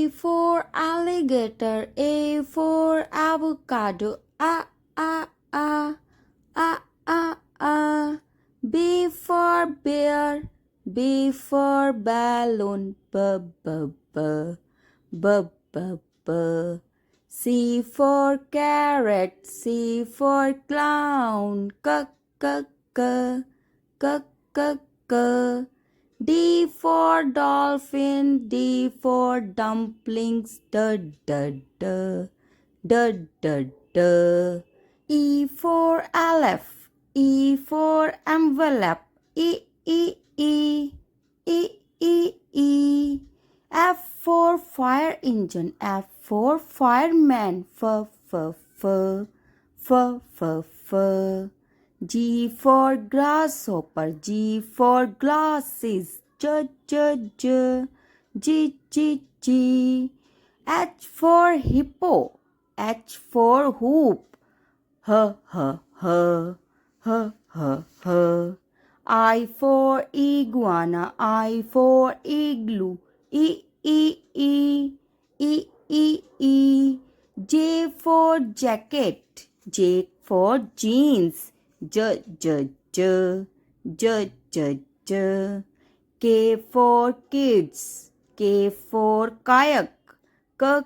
for alligator, A for avocado, A, A. B for bear, B for balloon, B. C for carrot, C for clown, C. D for dolphin, D for dumplings, D. E for aleph, E for envelope, E. F for fire engine, F for fireman, F. G for grasshopper, G for glasses, G. H for hippo, H for hoop, H. I for iguana, I for igloo, E. J for jacket, J for jeans, J. K for kids, K for kayak, K.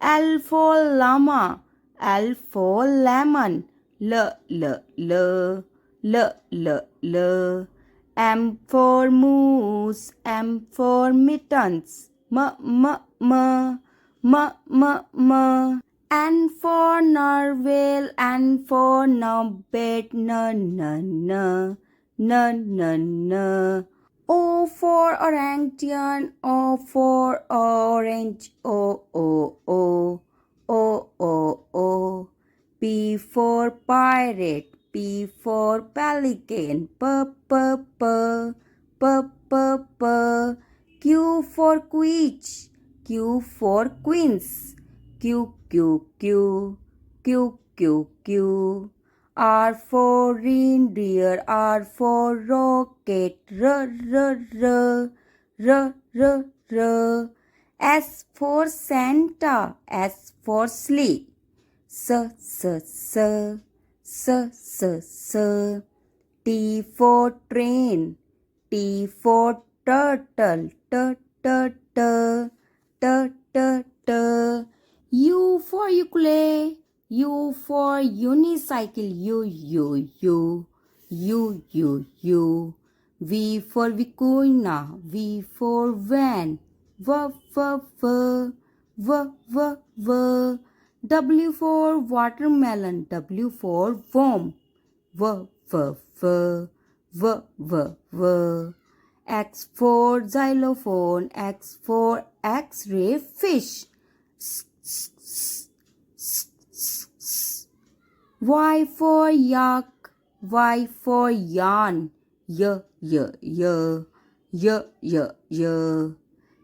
L for llama, L for lemon, L. M for moose, M for mittens, M. N for narwhal, N for nubbet, N. O for orangutan, O for orange, O. P for pirate, P for pelican, P. Q for quiche, Q for queens, Q. R for reindeer, R for rocket, R. S for Santa, S for sleigh, S. T for train, T for turtle, T. U for ukulele, U for unicycle, U. V for vicuna, V for van, V. W for watermelon, W for worm, V. X for xylophone, X for X-ray fish, Y for yak, Y for yarn, Y.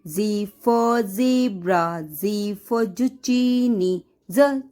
Z for zebra, Z for zucchini, Z.